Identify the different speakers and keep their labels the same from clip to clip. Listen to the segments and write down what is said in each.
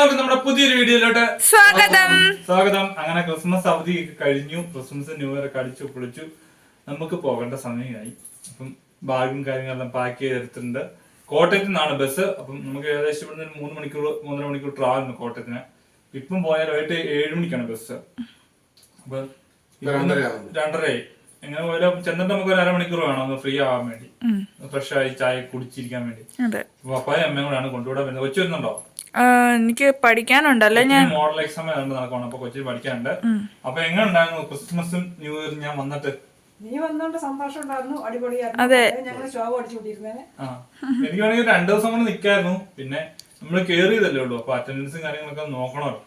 Speaker 1: എല്ലാവർക്കും നമ്മുടെ പുതിയൊരു വീഡിയോയിലോട്ട് സ്വാഗതം. അങ്ങനെ ക്രിസ്മസ് അവധി കഴിഞ്ഞു, ക്രിസ്മസ് ന്യൂ ഇയർ ഒക്കെ അടിച്ചു പൊളിച്ചു. നമുക്ക് പോകേണ്ട സമയമായി. അപ്പം ബാഗും കാര്യങ്ങളെല്ലാം പാക്ക് ചെയ്തെടുത്തിട്ടുണ്ട്. കോട്ടയത്തു നിന്നാണ് ബസ്. അപ്പം നമുക്ക് ഏകദേശം ഇവിടുന്ന് 3 മണിക്കൂർ ട്രാവൽ ഉണ്ട് കോട്ടയത്തിന്. ഇപ്പം പോയാൽ വൈകിട്ട് 7 മണിക്കാണ് ബസ്. അപ്പൊ 2:30 എങ്ങനെ പോയാലും ചെന്നിട്ട് നമുക്ക് ഒരു അരമണിക്കൂർ വേണം ഒന്ന് ഫ്രീ ആവാൻ വേണ്ടി, ഫ്രഷ് ആയി ചായ കുടിച്ചിരിക്കാൻ വേണ്ടി. പപ്പായും അമ്മയും കൂടെയാണ് കൊണ്ടുവിടാൻ വരുന്നത്. കൊച്ചു വരുന്നുണ്ടോ?
Speaker 2: എനിക്ക് പഠിക്കാനുണ്ടല്ലോ, ഞാൻ
Speaker 1: മോഡൽ എക്സാം നടക്കണം. അപ്പൊ കൊച്ചിന് പഠിക്കാനുണ്ട്. അപ്പൊ എങ്ങനെ ഉണ്ടായിരുന്നു ക്രിസ്മസും ന്യൂ ഇയറും? ഞാൻ വന്നിട്ട്
Speaker 3: നീ വന്നോണ്ട് സന്തോഷം ഉണ്ടായിരുന്നു, അടിപൊളിയായിരുന്നു. ഞങ്ങൾ ഷോപ്പ് അടിച്ചുകൊണ്ടിരുന്നേ.
Speaker 1: എനിക്ക് വേണമെങ്കിൽ 2 ദിവസം കൊണ്ട് നിൽക്കായിരുന്നു. പിന്നെ നമ്മള് കേറിയതല്ലേ ഉള്ളൂ, അപ്പൊ അറ്റൻഡൻസും കാര്യങ്ങളൊക്കെ നോക്കണമല്ലോ.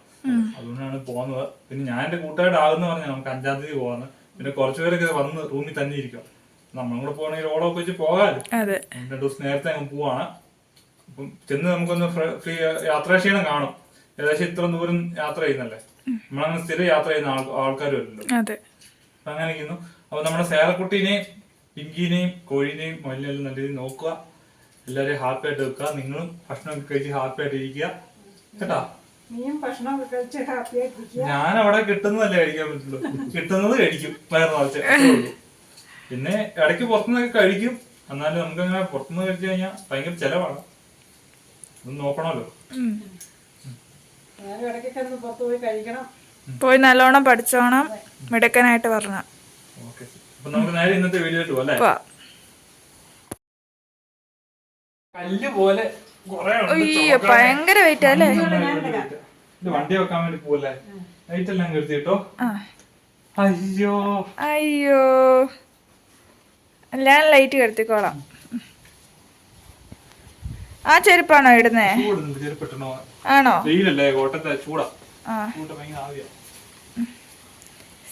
Speaker 1: അതുകൊണ്ടാണ് പോകുന്നത്. പിന്നെ ഞാൻ എന്റെ കൂട്ടുകാരുടെ ആകുന്ന പറഞ്ഞാൽ നമുക്ക് 5-ാം തീയതി പോകാന്ന്. പിന്നെ കുറച്ചുപേരൊക്കെ വന്ന് റൂമിൽ തന്നെ ഇരിക്കും. നമ്മളും കൂടെ പോകണമെങ്കിൽ ഓടൊക്കെ വെച്ച് പോകാമല്ലോ. 2 ദിവസം നേരത്തെ അങ്ങ് പോവാണ്. അപ്പം ചെന്ന് നമുക്കൊന്ന് ഫ്രീ യാത്രാക്ഷീണം കാണും. ഏകദേശം ഇത്ര ദൂരം യാത്ര ചെയ്യുന്നല്ലേ, നമ്മളങ്ങനെ സ്ഥിരം യാത്ര ചെയ്യുന്ന ആൾക്കാർ വരുന്നുണ്ട്. അപ്പൊ അങ്ങനെ ഇരിക്കുന്നു. അപ്പൊ നമ്മുടെ സേറക്കുട്ടീനെയും പിങ്കിനെയും കോഴിനെയും മൊയിലിനെല്ലാം നല്ല രീതിയിൽ നോക്കുക. എല്ലാവരെയും ഹാപ്പി ആയിട്ട് വെക്കുക. നിങ്ങളും ഭക്ഷണമൊക്കെ കഴിച്ച് ഹാപ്പി ആയിട്ട് ഇരിക്കുക കേട്ടാ. ഞാൻ അവിടെ കിട്ടുന്നതല്ലേ കഴിക്കാൻ പറ്റുള്ളൂ, കിട്ടുന്നത് കഴിക്കും, വയറ് നിറച്ച്. പിന്നെ ഇടയ്ക്ക് പുറത്തുനിന്നൊക്കെ കഴിക്കും. എന്നാലും നമുക്ക് അങ്ങനെ പുറത്തുനിന്ന് കഴിച്ചു കഴിഞ്ഞാൽ ഭയങ്കര ചെലവാണ്. അത് നോക്കണമല്ലോ.
Speaker 2: പോയി നല്ലോണം പഠിച്ചോണം, മിടുക്കനായിട്ട് വരണം.
Speaker 1: അപ്പൊ നമുക്ക് നേരെ ഇന്നത്തെ വീഡിയോ പോല്ലേ. കല്ല് പോലെ
Speaker 2: ഭയങ്കര വെയിറ്റ് അല്ലേ.
Speaker 1: വണ്ടി വെക്കാൻ വേണ്ടി പോവല്ലേ. ലൈറ്റ് എല്ലാം കെടുത്തിട്ടോ. അയ്യോ
Speaker 2: അയ്യോ, ഞാൻ ലൈറ്റ് കെടുത്തിക്കോളാം. ആ ചെരുപ്പാണോ ഇടുന്നേ? ആണോ?
Speaker 1: വെയിലല്ലേ കോട്ടയത്തെ, ചൂടാ.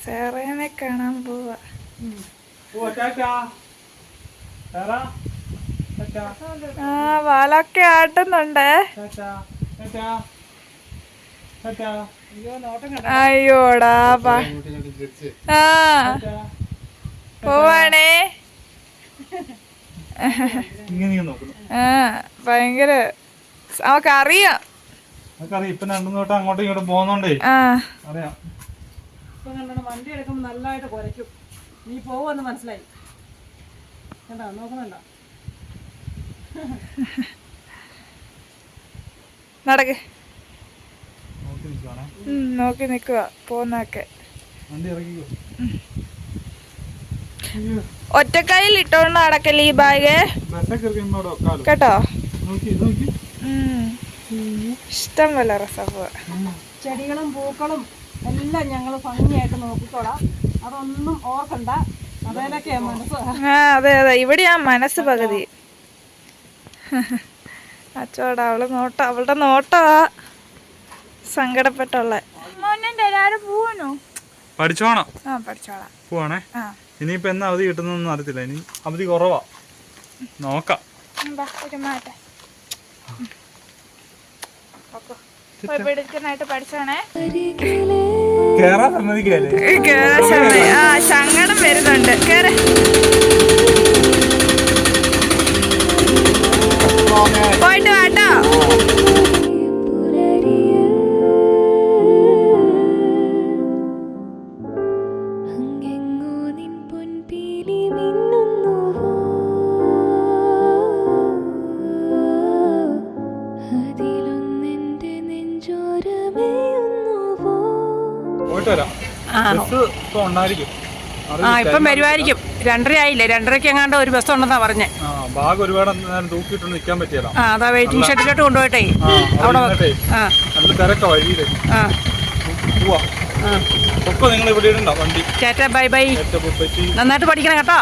Speaker 2: സാറേനെ കാണാൻ പോവാ. ആ വാലൊക്കെ ആട്ടുന്നുണ്ട്. അയ്യോടാ ആ പോവാണേ. ഭയങ്കര അവക്കറിയാം.
Speaker 1: ഇപ്പൊ 2 തൊട്ട് അങ്ങോട്ടും ഇങ്ങോട്ടും പോകുന്നോണ്ടേ അറിയാം.
Speaker 3: വണ്ടി എടുക്കുമ്പോ നല്ലതായിട്ട് കുറയ്ക്കും. നീ പോവെന്ന് മനസ്സിലായി കേട്ടോ. നോക്കുന്നുണ്ടോ?
Speaker 2: നടക്ക്. നോക്കി നിക്കുക പോന്നൊക്കെ. ഒറ്റക്കൈയിൽ ഇട്ടോണ്ട് നടക്കല്ലേ ഈ ബാഗ് കേട്ടോ. ഇഷ്ടം പോലെ റസപ്പ്
Speaker 3: ചെടികളും പൂക്കളും എല്ലാം ഞങ്ങൾ ഭംഗിയായിട്ട് നോക്കിക്കോളാം. അതൊന്നും ഓർക്കണ്ട, അതേലൊക്കെയാ മനസ്സ്.
Speaker 2: അതെ അതെ, ഇവിടെയാ മനസ്സ് പകുതി. അച്ചോടാ അവളുടെ നോട്ടമാ സങ്കടപ്പെട്ടുള്ള. എല്ലാരും പോവാനോ?
Speaker 1: പഠിച്ചോണം.
Speaker 2: പഠിച്ചോളാം.
Speaker 1: പോവാണേ. ഇനിയിപ്പോ എന്നാ അവധി കിട്ടുന്നൊന്നും അറിയത്തില്ല. ഇനി അവധി കുറവാ, നോക്കാം.
Speaker 2: പഠിച്ചോണേ.
Speaker 1: കേറാൻ സമ്മതിക്കല്ലേ?
Speaker 2: സങ്കടം വരുന്നുണ്ട്. കേറ്. പോയിട്ട് വാട്ടോ.
Speaker 3: ഇപ്പം വരുമായിരിക്കും. 2:30 ആയില്ലേ? 2:30 എങ്ങാണ്ട് ഒരു ബസ് ഉണ്ടെന്നാ പറഞ്ഞേ.
Speaker 1: ബാഗ് ഒരുപാട് നേരം തൂക്കിയിട്ടൊന്നും നിൽക്കാൻ പറ്റിയല്ലോ.
Speaker 3: അതാ വെയിറ്റിംഗ് ഷെഡിലോട്ട് കൊണ്ടുപോയിട്ടേ അവിടെ
Speaker 1: നല്ല തിരക്കാ വഴിയില്. നിങ്ങൾ ഇവിടെ ഉണ്ടോ വണ്ടി?
Speaker 3: ചേട്ടാ ബൈ ബൈ. നന്നായിട്ട് പഠിക്കണം കേട്ടോ.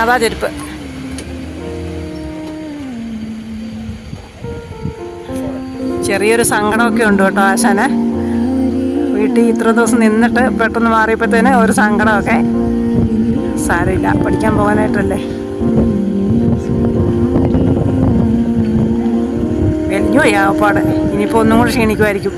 Speaker 3: അതാ ചെരുപ്പ്. ചെറിയൊരു സങ്കടമൊക്കെ ഉണ്ട് കേട്ടോ ആശാന്. വീട്ടിൽ ഇത്ര ദിവസം നിന്നിട്ട് പെട്ടെന്ന് മാറിയപ്പോഴത്തേന് ഒരു സങ്കടമൊക്കെ. സാരമില്ല, പഠിക്കാൻ പോകാനായിട്ടല്ലേ. വലിഞ്ഞു പോയി ആപ്പാട്. ഇനിയിപ്പോൾ ഒന്നും കൂടി ക്ഷീണിക്കുമായിരിക്കും.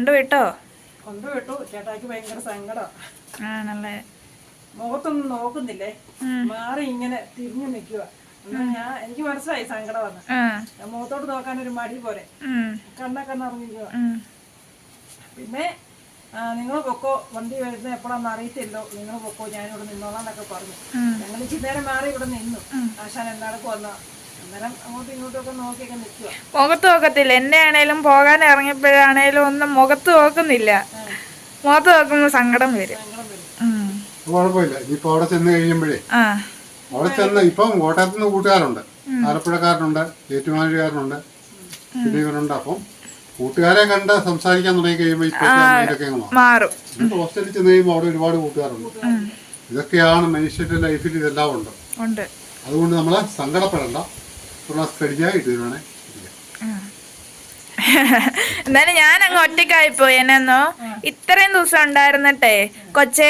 Speaker 2: കൊണ്ടുവിട്ടോ?
Speaker 3: കൊണ്ടുവിട്ടു. ചേട്ടായിക്ക് ഭയങ്കര സങ്കടം.
Speaker 2: ആണല്ലേ.
Speaker 3: മുഖത്തൊന്നും നോക്കുന്നില്ലേ, മാറി ഇങ്ങനെ തിരിഞ്ഞു നിൽക്കുക. എനിക്ക് മനസ്സിലായി സങ്കടം വന്ന്. മുഖത്തോട്ട് നോക്കാൻ ഒരു മടി പോലെ കണ്ണൊക്കെ നിറഞ്ഞിരിക്കുക. പിന്നെ നിങ്ങൾ പൊക്കോ, വണ്ടി വരുന്നത് എപ്പോഴാന്ന് അറിയത്തില്ലോ, നിങ്ങൾ പൊക്കോ, ഞാനിവിടെ നിന്നോളാന്നൊക്കെ പറഞ്ഞു. ഞങ്ങൾ ഇച്ചിരി നേരം മാറി ഇവിടെ നിന്നു. ആശാൻ എല്ലാവർക്കും വന്ന അന്നേരം അങ്ങോട്ടും ഇങ്ങോട്ടും ഒക്കെ നോക്കിയൊക്കെ നിൽക്കുക.
Speaker 2: മുഖത്ത് നോക്കത്തില്ല. എന്നെ ആണേലും പോകാൻ ഇറങ്ങിയപ്പോഴാണേലും ഒന്നും മുഖത്ത് നോക്കുന്നില്ല. മുഖത്ത് നോക്കുമ്പോ സങ്കടം വരും.
Speaker 4: കുഴപ്പമില്ല. ഇനിയിപ്പോ അവിടെ ചെന്ന് കഴിയുമ്പോഴേ അവിടെ ചെന്ന് ഇപ്പം കോട്ടയത്ത് നിന്ന് കൂട്ടുകാരുണ്ട്, ആലപ്പുഴക്കാരനുണ്ട്, ഏറ്റുമാനൂരുകാരനുണ്ട്, പിന്നെ ഇവരുണ്ട്. അപ്പം കൂട്ടുകാരെ കണ്ട് സംസാരിക്കാൻ തുടങ്ങി കഴിയുമ്പോൾ ഇതൊക്കെ
Speaker 2: മാറും.
Speaker 4: ഹോസ്റ്റലിൽ ചെന്ന് കഴിയുമ്പോൾ അവിടെ ഒരുപാട് കൂട്ടുകാരുണ്ട്. ഇതൊക്കെയാണ് മനുഷ്യന്റെ ലൈഫിൽ ഇതെല്ലാം ഉണ്ട്. അതുകൊണ്ട് നമ്മള് സങ്കടപ്പെടണ്ട. സ്റ്റഡിയാ ഇട്ടുവേണേ.
Speaker 2: എന്നാലും ഞാൻ അങ്ങ് ഒറ്റയ്ക്കായിപ്പോയി. എന്നോ ഇത്രയും ദിവസം ഉണ്ടായിരുന്നിട്ടെ, കൊച്ചേ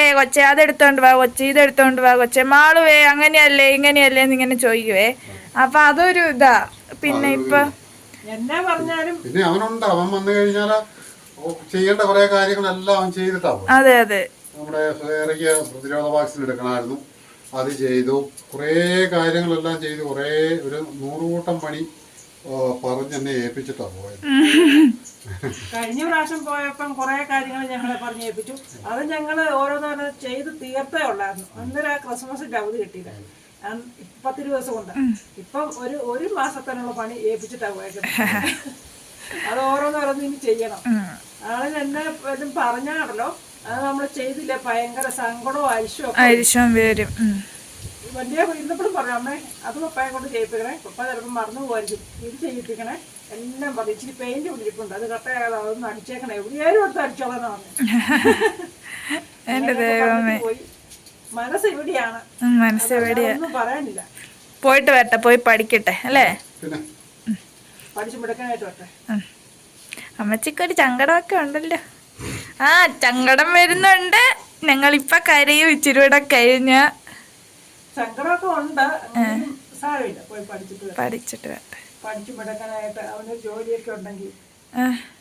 Speaker 2: അതെടുത്തോണ്ട് വാ, കൊച്ചെ ഇതെടുത്തോണ്ട് വാ, കൊച്ചെ മാളുവേ അങ്ങനെയല്ലേ ഇങ്ങനെയല്ലേ എന്നിങ്ങനെ ചോദിക്കുവേ. അപ്പൊ അതൊരു ഇതാ. പിന്നെ ഇപ്പൊ
Speaker 3: എന്നാ പറഞ്ഞാലും
Speaker 4: പിന്നെ അവനുണ്ട്. അവൻ വന്നു കഴിഞ്ഞാല് ചെയ്യേണ്ട കുറെ കാര്യങ്ങളെല്ലാം അവൻ ചെയ്തിട്ടാവും.
Speaker 2: അതെ.
Speaker 4: നമ്മുടെ ഫെയറിക്ക് പ്രതിരോധ വാക്സിൻ എടുക്കണമായിരുന്നു, അത് ചെയ്തു. കുറേ കാര്യങ്ങളെല്ലാം ചെയ്തു. കുറേ ഒരു 100 കൂട്ടം പണി പറഞ്ഞെന്നെ ഏൽപ്പിച്ചിട്ടാ പോയത്.
Speaker 3: കഴിഞ്ഞ പ്രാവശ്യം പോയപ്പം കുറെ കാര്യങ്ങൾ ഞങ്ങളെ പറഞ്ഞ് ഏൽപ്പിച്ചു. അത് ഞങ്ങള് ഓരോന്നോരോ ചെയ്ത് തീർത്തേ ഉള്ളായിരുന്നു. അന്നേരം ആ ക്രിസ്മസിന്റെ അവധി കിട്ടിയില്ല. 10 ദിവസം കൊണ്ട് ഇപ്പം ഒരു മാസത്തിനുള്ള പണി ഏൽപ്പിച്ചിട്ടാ പോയത്. അത് ഓരോന്നോരോന്ന് ഇനി ചെയ്യണം. ആളിന് എന്നെ ഇതും പറഞ്ഞാണല്ലോ, അത് നമ്മൾ ചെയ്തില്ല, ഭയങ്കര സങ്കടവും അരിശവും
Speaker 2: വരും.
Speaker 3: വലിയ ഇരുന്നപ്പോഴും പറഞ്ഞു, അമ്മേ അത് പപ്പായെ കൊണ്ട് ചെയ്യിപ്പിക്കണേ, പപ്പ ചിലപ്പോൾ മറന്നു പോയിരിക്കും, ഇത് ചെയ്യിപ്പിക്കണേ എല്ലാം പറഞ്ഞു. ഇച്ചിരി പെയിന്റ് പിടിച്ചിട്ടുണ്ട്, അത് കട്ടയാകാതെ അതൊന്നും അടിച്ചേക്കണേ, എവിടെയായാലും എടുത്ത് അടിച്ചോളാന്ന് പറഞ്ഞു. പോയി മനസ്സ് എവിടെയാണ്, ഒന്നും പറയാനില്ല.
Speaker 2: പോയിട്ട് വരട്ടെ, പോയി പഠിക്കട്ടെ അല്ലേ,
Speaker 3: പഠിച്ചു മിടുക്കാനായിട്ട് വരട്ടെ.
Speaker 2: അമ്മച്ചിക്കൊരു സങ്കടമൊക്കെ ഉണ്ടല്ലോ. സങ്കടം വരുന്നുണ്ട്. ഞങ്ങളിപ്പൊ കരയും ഇച്ചിരി കൂടെ കഴിഞ്ഞ.
Speaker 3: സങ്കടമൊക്കെ ഉണ്ട്, സാരമില്ല, പോയി
Speaker 2: പഠിച്ചിട്ട് വരട്ടെ.
Speaker 3: പഠിച്ചു മിടുക്കാനായിട്ട് അവന് ജോലിയൊക്കെ ഉണ്ടെങ്കിൽ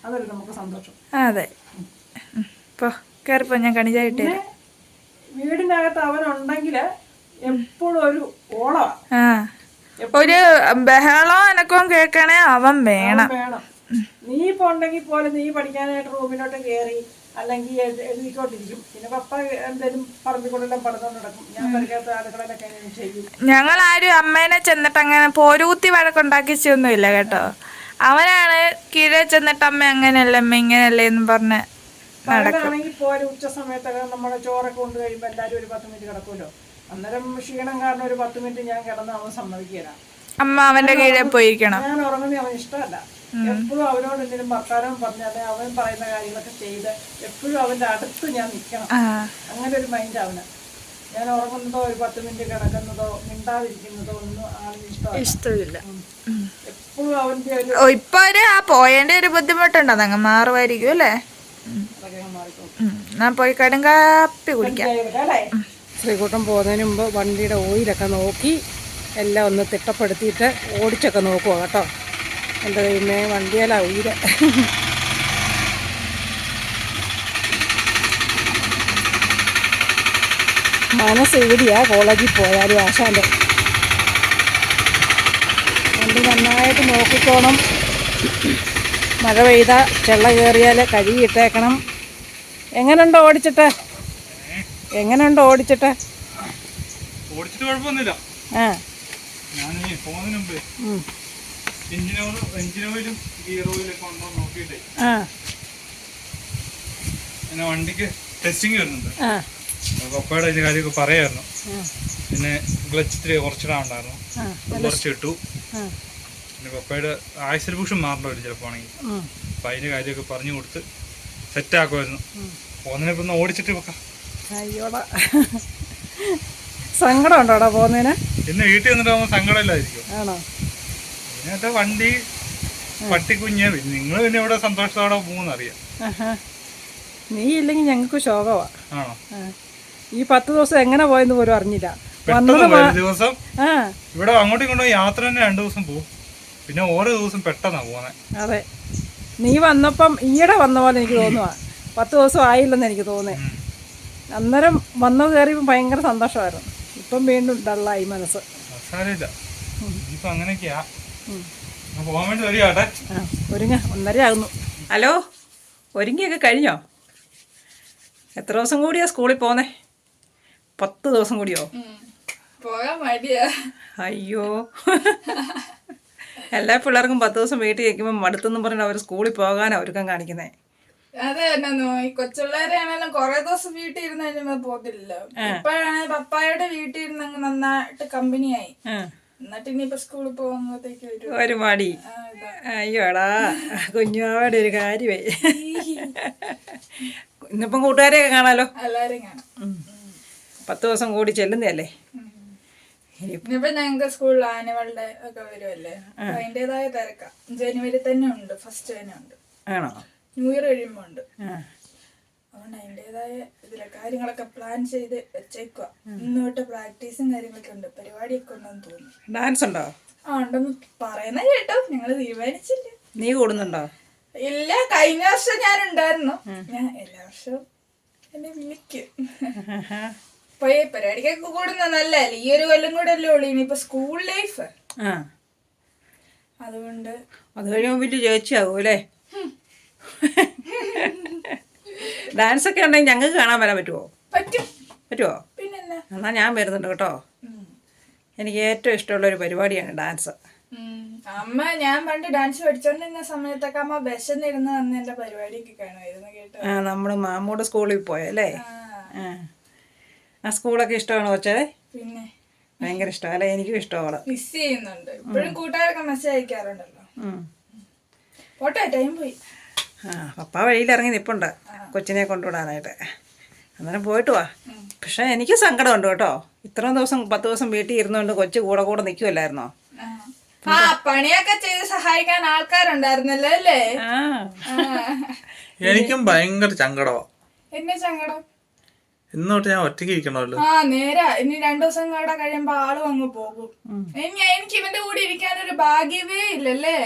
Speaker 3: അതൊരു നമുക്ക് സന്തോഷം.
Speaker 2: അതെ. ഇപ്പൊ കേറിപ്പോ, ഞാൻ കണിജായിട്ട്
Speaker 3: വീടിനകത്ത് അവനുണ്ടെങ്കിൽ എപ്പോഴും ഒരു ഓളമാണ്.
Speaker 2: ഒരു ബഹളോ എനക്കും കേൾക്കണേ അവൻ വേണം.
Speaker 3: നീ ഇപ്പൊ ഉണ്ടെങ്കിൽ പോലെ നീ പഠിക്കാനായിട്ട് റൂമിലോട്ട് കയറി അല്ലെങ്കിൽ എഴുതിക്കോട്ടിരിക്കും. പിന്നെ പപ്പ എന്തെങ്കിലും പറമ്പിക്കൊണ്ടെല്ലാം പഠിത്തോണ്ട് നടക്കും. ഞാൻ പഠിക്കാത്ത ആളുകളൊക്കെ ചെയ്യും.
Speaker 2: ഞങ്ങളാരും അമ്മേനെ ചെന്നിട്ട് അങ്ങനെ പോരൂത്തി വഴക്കുണ്ടാക്കിച്ചൊന്നുമില്ല കേട്ടോ. അവനാണ് കീഴെ ചെന്നിട്ട് അമ്മ അങ്ങനെയല്ലേ അമ്മ ഇങ്ങനെയല്ലേ എന്ന് പറഞ്ഞ്
Speaker 3: പകലാണെങ്കിൽ പോലെ ഉച്ച സമയത്തൊക്കെ നമ്മളെ ചോറൊക്കെ കൊണ്ട് കഴിയുമ്പോൾ എല്ലാവരും ഒരു 10 മിനിറ്റ് കിടക്കുമല്ലോ. അന്നേരം ക്ഷീണം കാരണം ഒരു 10 മിനിറ്റ് ഞാൻ കിടന്ന് അവൻ സമ്മതിക്കില്ല.
Speaker 2: അമ്മ അവന്റെ കീഴെ പോയിരിക്കണം.
Speaker 3: ഞാൻ ഉറങ്ങുന്നത് അവൻ ഇഷ്ടമല്ല. എപ്പോഴും അവനോട് എന്തെങ്കിലും വർത്താനം പറഞ്ഞാൽ അവൻ പറയുന്ന കാര്യങ്ങളൊക്കെ ചെയ്ത് എപ്പോഴും അവന്റെ അടുത്ത് ഞാൻ നിൽക്കണം. അങ്ങനെ ഒരു മൈൻഡ് അവന്. ഞാൻ ഉറങ്ങുന്നതോ ഒരു 10 മിനിറ്റ് കിടക്കുന്നതോ മിണ്ടാതിരിക്കുന്നതോ ഒന്നും ആളിന് ഇഷ്ടമില്ല. എപ്പോഴും അവന്റെ
Speaker 2: ഇപ്പൊ പോയതിന്റെ ഒരു ബുദ്ധിമുട്ടുണ്ടോ? അതങ്ങ് മാറുമായിരിക്കും അല്ലേ? ഞാൻ പോയി കടുങ്കാപ്പി കുടിക്കാം.
Speaker 3: ശ്രീകുട്ടൻ പോകുന്നതിന് മുമ്പ് വണ്ടിയുടെ ഓയിലൊക്കെ നോക്കി എല്ലാം ഒന്ന് തിട്ടപ്പെടുത്തിയിട്ട് ഓടിച്ചൊക്കെ നോക്കുക കേട്ടോ. എന്താ പിന്നെ വണ്ടിയല്ല ഉയര. മനസ്സ് എവിടെയാ കോളേജിൽ പോയാലും ആശാൻ്റെ. വണ്ടി നന്നായിട്ട് നോക്കിക്കോണം. മഴ പെയ്താൽ ചെള്ള കയറിയാൽ കഴുകിയിട്ടേക്കണം. എങ്ങനെയുണ്ടോ ഓടിച്ചിട്ട്?
Speaker 1: ഓടിച്ചിട്ട് കുഴപ്പമൊന്നുമില്ല. ഞാൻ പോകുന്നതിന് മുമ്പ് എഞ്ചിൻ ഓയിലും ഗിയർ ഓയിലൊക്കെ ഉണ്ടോ നോക്കിയിട്ടേ പിന്നെ വണ്ടിക്ക് ടെസ്റ്റിങ് വരുന്നുണ്ട്. പപ്പയുടെ അതിന്റെ കാര്യമൊക്കെ പറയായിരുന്നു. പിന്നെ ക്ലച്ച് കുറച്ചിടാനുണ്ടായിരുന്നു, കുറച്ചിട്ടു. പിന്നെ പപ്പയുടെ ആക്സിൽ ബുഷ് മാറേണ്ട വരും ചിലപ്പോൾ ആണെങ്കിൽ. അപ്പം അതിന്റെ കാര്യമൊക്കെ പറഞ്ഞു കൊടുത്ത് സെറ്റാക്കുമായിരുന്നു. പോകുന്നതിനെ ഇപ്പം ഓടിച്ചിട്ട് വെക്കാം.
Speaker 3: അയ്യോടാ, സങ്കടം ഉണ്ടോടാ പോകുന്നതിന്?
Speaker 1: പിന്നെ വീട്ടിൽ വന്നിട്ട് സങ്കടമില്ലായിരിക്കും.
Speaker 3: ആണോ?
Speaker 1: പിന്നെ വണ്ടി പട്ടിക്കുഞ്ഞ് നിങ്ങൾ പിന്നെ ഇവിടെ സന്തോഷത്തോടെ പോകുന്നറിയാം.
Speaker 3: നീ ഇല്ലെങ്കിൽ ഞങ്ങൾക്ക് ശോകമാ.
Speaker 1: ആണോ?
Speaker 3: ഈ 10 ദിവസം എങ്ങനെ പോയെന്ന് പോലും അറിഞ്ഞില്ല.
Speaker 1: ദിവസം ഇവിടെ അങ്ങോട്ടും ഇങ്ങോട്ടും യാത്ര തന്നെ 2 ദിവസം പോകും. പിന്നെ ഓരോ ദിവസം പെട്ടെന്നാ പോകുന്നത്.
Speaker 3: അതെ, നീ വന്നപ്പം ഈയിടെ വന്ന പോലെ എനിക്ക് തോന്നുക. 10 ദിവസം ആയില്ലെന്ന് എനിക്ക് തോന്നേ. അന്നേരം വന്നു കയറിയപ്പോൾ ഭയങ്കര സന്തോഷമായിരുന്നു. ഇപ്പം വീണ്ടും ഡള്ളായി മനസ്സ്.
Speaker 1: ഇപ്പൊ അങ്ങനെയൊക്കെയാ. പോകാൻ വേണ്ടി വരികട്ടെ.
Speaker 3: ഒരുങ്ങ 1:30 ആകുന്നു. ഹലോ, ഒരുങ്ങിയൊക്കെ കഴിഞ്ഞോ? എത്ര ദിവസം കൂടിയാ സ്കൂളിൽ പോന്നേ? 10 ദിവസം കൂടിയോ?
Speaker 2: പോകാൻ മടിയാ.
Speaker 3: അയ്യോ, എല്ലാ പിള്ളേർക്കും 10 ദിവസം വീട്ടിൽ ഇരിക്കുമ്പോൾ മടുത്തെന്നും പറഞ്ഞിട്ട് അവർ സ്കൂളിൽ പോകാനാണ് ഒരുക്കം കാണിക്കുന്നത്.
Speaker 2: അതെ തന്നെ, ഈ കൊച്ചുപിള്ളേരെ ആണെങ്കിലും കൊറേ ദിവസം വീട്ടിൽ ഇരുന്ന് കഴിഞ്ഞാൽ പോകില്ലല്ലോ. ഇപ്പഴാണ് പപ്പായുടെ വീട്ടിൽ ഇരുന്ന് അങ്ങ് നന്നായിട്ട് കമ്പനിയായി. എന്നിട്ട് ഇനിയിപ്പോ സ്കൂളിൽ പോകുമ്പോഴത്തേക്ക്
Speaker 3: ഒരു മടി. അയ്യോടാ, കുഞ്ഞുമാവയുടെ ഒരു കാര്യമേ. ഇന്നിപ്പം കൂട്ടുകാരെയൊക്കെ കാണാലോ.
Speaker 2: എല്ലാരും കാണാം.
Speaker 3: 10 ദിവസം കൂടി ചെല്ലുന്നതല്ലേ.
Speaker 2: ഇനിയിപ്പോ ഞങ്ങൾക്ക് സ്കൂളിൽ ആനുവൽ ഡേ ഒക്കെ വരുമല്ലേ, അതിന്റേതായ തിരക്കാം. ജനുവരി തന്നെ ഉണ്ട്, ഫസ്റ്റ് തന്നെ ഉണ്ട്.
Speaker 3: ആണോ?
Speaker 2: ന്യൂ ഇയർ കഴിയുമ്പോ ഉണ്ട്. അതുകൊണ്ട് അതിന്റേതായ ഇതിലെ കാര്യങ്ങളൊക്കെ പ്ലാൻ ചെയ്ത് വെച്ചേക്കുക. ഇന്ന് തൊട്ട് പ്രാക്ടീസും കാര്യങ്ങളൊക്കെ ഉണ്ട്. പരിപാടിയൊക്കെ ഉണ്ടെന്ന് തോന്നുന്നു.
Speaker 3: ഡാൻസ് ഉണ്ടോ?
Speaker 2: ആ, ഉണ്ടെന്ന് പറയുന്ന കേട്ടോ. ഞങ്ങള് തീരുമാനിച്ചില്ല.
Speaker 3: നീ കൂടുന്നുണ്ടോ?
Speaker 2: ഇല്ല, കഴിഞ്ഞ വർഷം ഞാൻ ഉണ്ടായിരുന്നു. ഞാൻ എല്ലാ വർഷവും എന്നെ വിളിക്കും. പോയി പരിപാടിക്കൊക്കെ കൂടുന്ന നല്ലല്ലേ. ഈ ഒരു കൊല്ലം കൂടെ അല്ലേ ഉള്ളു ഇനിയിപ്പോ സ്കൂൾ ലൈഫ്. അതുകൊണ്ട്
Speaker 3: അത് കഴിയുമ്പോൾ വലിയ ചേച്ചിയാകും അല്ലേ? ഡാൻസ് ഒക്കെ ഉണ്ടെങ്കിൽ ഞങ്ങൾക്ക് കാണാൻ വരാൻ പറ്റുമോ? പറ്റുമോ?
Speaker 2: പിന്നെന്നാ.
Speaker 3: എന്നാ ഞാൻ വരുന്നുണ്ട് കേട്ടോ. എനിക്ക് ഏറ്റവും ഇഷ്ടമുള്ളൊരു പരിപാടിയാണ് ഡാൻസ്.
Speaker 2: അമ്മ ഞാൻ പണ്ട് ഡാൻസ് പഠിച്ചോണ്ടിരുന്ന സമയത്തൊക്കെ അമ്മ വിശന്നിരുന്ന് വന്ന് എന്റെ പരിപാടിയൊക്കെ കാണുമായിരുന്നു കേട്ടോ.
Speaker 3: നമ്മള് മാമ്മൂടെ സ്കൂളിൽ പോയല്ലേ? ആ സ്കൂളൊക്കെ ഇഷ്ടമാണോ കൊച്ചേ?
Speaker 2: പിന്നെ
Speaker 3: ഭയങ്കര ഇഷ്ടമല്ലേ? എനിക്കും ഇഷ്ടമാണ്.
Speaker 2: മിസ് ചെയ്യുന്നുണ്ട്. ഇപ്പോഴും കൂട്ടുകാരൊക്കെ മെസ്സേജ് അയക്കാറുണ്ടല്ലോ. പോട്ടെ, ടൈം പോയി.
Speaker 3: പപ്പ വഴിയിലിറങ്ങി നിൽപ്പുണ്ട് കൊച്ചിനെ കൊണ്ടുവിടാനായിട്ട്. അന്നേരം പോയിട്ട് വാ. പക്ഷെ എനിക്ക് സങ്കടമുണ്ട് കേട്ടോ. ഇത്രയും ദിവസം 10 ദിവസം വീട്ടിൽ ഇരുന്നുകൊണ്ട് കൊച്ചു കൂടെ നിൽക്കുമല്ലായിരുന്നോ?
Speaker 2: ആ, പണിയൊക്കെ ചെയ്ത് സഹായിക്കാൻ ആൾക്കാരുണ്ടായിരുന്നല്ലോ അല്ലേ?
Speaker 1: എനിക്കും ഭയങ്കര സങ്കടമാ.
Speaker 2: എന്നെ സങ്കടം?
Speaker 1: ഇന്നോട്ട് ഞാൻ ഒറ്റയ്ക്ക് ഇരിക്കണമല്ലോ.
Speaker 2: ആ, നേരാ. ഇനി 2 ദിവസം കൂടെ കഴിയുമ്പോ ആളും അങ്ങ് പോകും. എനിക്ക് ഇവന്റെ കൂടെ ഇരിക്കാനൊരു ഭാഗ്യമേ ഇല്ലല്ലേ.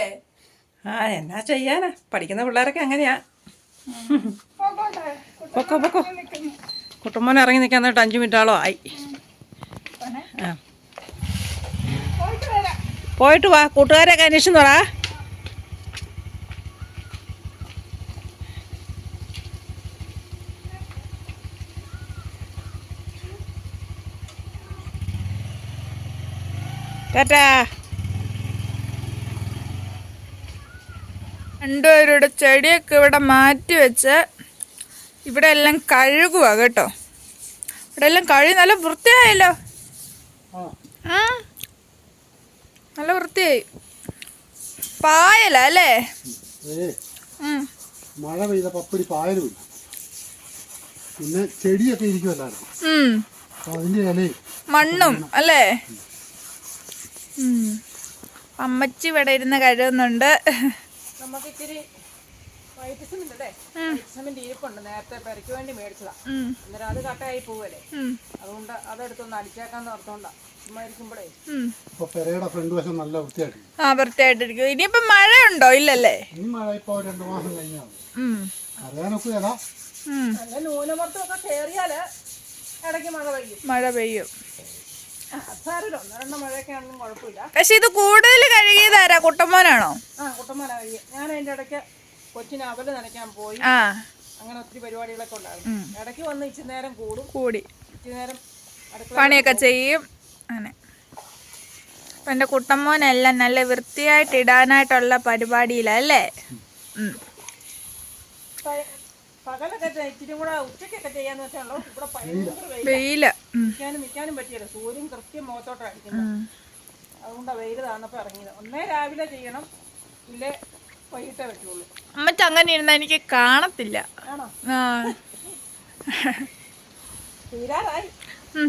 Speaker 3: എന്നാ ചെയ്യാനാ, പഠിക്കുന്ന പിള്ളേരൊക്കെ അങ്ങനെയാ. പൊക്കോ. കുട്ടുമ്പോനെ ഇറങ്ങി നിൽക്കാൻ നേരിട്ട് 5 മിനിറ്റോളം ആയി. പോയിട്ട് വാ. കൂട്ടുകാരൊക്കെ അന്വേഷിച്ചോടാ. ടാറ്റാ.
Speaker 2: രണ്ടുപേരുടെ ചെടിയൊക്കെ ഇവിടെ മാറ്റി വെച്ച് ഇവിടെ എല്ലാം കഴുകുക കേട്ടോ. ഇവിടെ എല്ലാം കഴുകി നല്ല വൃത്തിയായല്ലോ. നല്ല വൃത്തിയായി. പായല അല്ലേ?
Speaker 4: മഴ പെയ്ത പപ്പടി പായലുമില്ല. പിന്നെ ചെടിയൊക്കെ ഇരിക്കുമല്ലായിരുന്നു. അതിന്റെ ഇലയും
Speaker 2: മണ്ണും അല്ലേ? അമ്മച്ചി ഇവിടെ ഇരുന്ന് കഴുകുന്നുണ്ട്.
Speaker 3: നമുക്ക് ഇച്ചിരി വൈറ്റ് സിമെന്റ് ഇരിപ്പുണ്ട്. നേരത്തെ പെരയ്ക്ക് വേണ്ടി മേടിച്ചതാ. അന്നേരം അത് കട്ടയായി പോവല്ലേ. അതുകൊണ്ട് അതെടുത്തൊന്ന് അടിച്ചേക്കാന്ന് ഓർത്തോണ്ടാ. ചുമ്മാ ഇരിക്കുമ്പോഴേ
Speaker 4: പെരയുടെ ഫ്രണ്ട് വശം നല്ല വൃത്തിയായിട്ട്.
Speaker 2: വൃത്തിയായിട്ടിരിക്കും. ഇനിയിപ്പോ മഴയുണ്ടോ? ഇല്ലല്ലേ?
Speaker 4: ഇനി മഴ ഇപ്പൊ 2 മാസം കഴിഞ്ഞാൽ അറിയാനൊക്കെ ഏതാ.
Speaker 3: നല്ല ന്യൂനമർദ്ദമൊക്കെ കയറിയാല് ഇടയ്ക്ക് മഴ പെയ്യും. സാരമില്ല, 1-2 മഴയൊക്കെ ആണെങ്കിലും കുഴപ്പമില്ല.
Speaker 2: പക്ഷെ ഇത് കൂടുതൽ കഴുകിയതാരാ? കുട്ടമ്മോനാണോ?
Speaker 3: കുട്ടമ്മോനാ കഴുകിയ. ഞാൻ അതിന്റെ ഇടയ്ക്ക് കൊച്ചിന് അവല് നനയ്ക്കാൻ പോയി. അങ്ങനെ ഒത്തിരി പരിപാടികളൊക്കെ ഉണ്ടായിരുന്നു. ഇടയ്ക്ക് വന്ന് ഇച്ചിരി നേരം കൂടി ഇച്ചിരി നേരം
Speaker 2: പണിയൊക്കെ ചെയ്യും. അങ്ങനെ അപ്പൊ എന്റെ കുട്ടമ്മോനെല്ലാം നല്ല വൃത്തിയായിട്ട് ഇടാനായിട്ടുള്ള പരിപാടിയിലല്ലേ?
Speaker 3: പകലൊക്കെ ഇച്ചിരി കൂടെ ഉച്ചക്കൊക്കെ ചെയ്യാന്ന് വെച്ചാണല്ലോ. ഇവിടെ ഭയങ്കര
Speaker 2: വെയില്.
Speaker 3: നിൽക്കാനും പറ്റിയല്ല. സൂര്യൻ കൃത്യം മുഖത്തോട്ടാണ് അടിക്കുന്നത്. അതുകൊണ്ടാണ് വെയിൽ താന്നപ്പോ ഇറങ്ങിയത്. ഒന്നേ രാവിലെ ചെയ്യണം, ഇല്ലേ വൈകിട്ടേ പറ്റുള്ളൂ.
Speaker 2: അമ്മച്ച അങ്ങനെ ഇരുന്ന എനിക്ക് കാണത്തില്ല.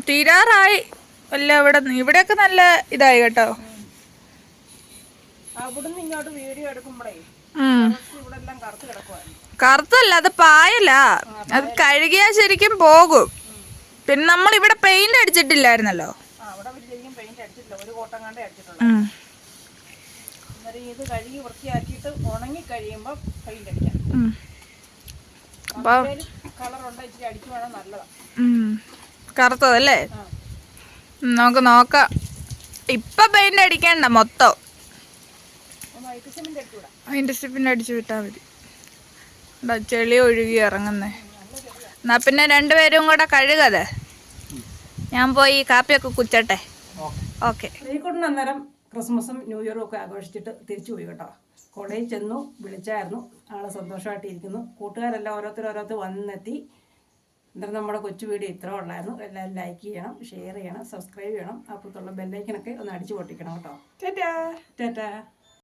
Speaker 2: തീരാറായി അല്ല? ഇവിടെയൊക്കെ നല്ല ഇതായി കേട്ടോ.
Speaker 3: അവിടുന്ന് ഇങ്ങോട്ട് വീഡിയോ എടുക്കുമ്പോഴേ ഇവിടെ എല്ലാം കറുത്ത് കിടക്കുവായിരുന്നു.
Speaker 2: കറുത്തല്ല, അത് പായല. അത് കഴുകിയാ ശരിക്കും പോകും. പിന്നെ നമ്മൾ ഇവിടെ പെയിന്റ് അടിച്ചിട്ടില്ലായിരുന്നല്ലോ.
Speaker 3: അന്നേരം ഇത് കഴുകി വൃത്തിയാക്കിയിട്ട് ഉണങ്ങി കഴിയുമ്പോൾ പെയിന്റ് അടിക്കാം. കളറുണ്ട്, ഇച്ചിരി അടിക്കുവാണെങ്കിൽ നല്ലതാണ്.
Speaker 2: കറുത്തതല്ലേ? നമുക്ക് നോക്കാം. ഇപ്പൊ പെയിന്റ് അടിക്കണ്ട, മൊത്തം
Speaker 3: വൈറ്റ് സിമെന്റ് അടിച്ചുകൂടാ.
Speaker 2: അതിന്റെ സിപ്പിന്റെ അടിച്ചു വിട്ടാ മതി. ചെളി ഒഴുകി ഇറങ്ങുന്നേ. എന്നാ പിന്നെ രണ്ടുപേരും കൂടെ കഴുകത്. ഞാൻ പോയി കാപ്പിയൊക്കെ കുച്ചട്ടെ. ഓക്കെ. ശ്രീകുട്ടൻ അന്നേരം ക്രിസ്മസും ന്യൂ ഇയറും ഒക്കെ ആഘോഷിച്ചിട്ട് തിരിച്ചു പോയി കേട്ടോ. കോളേജിൽ ചെന്നു, വിളിച്ചായിരുന്നു. ആള് സന്തോഷമായിട്ടിരിക്കുന്നു. കൂട്ടുകാരെല്ലാം ഓരോരുത്തർ വന്നെത്തി. എന്നിട്ട് നമ്മുടെ കൊച്ചു വീഡിയോ ഇത്ര ഉള്ളായിരുന്നു. എല്ലാവരും ലൈക്ക് ചെയ്യണം, ഷെയർ ചെയ്യണം, സബ്സ്ക്രൈബ് ചെയ്യണം. അപ്പുറത്തുള്ള ബെല്ലൈക്കനൊക്കെ ഒന്ന് അടിച്ചു പൊട്ടിക്കണം കേട്ടോ. ടാറ്റാ.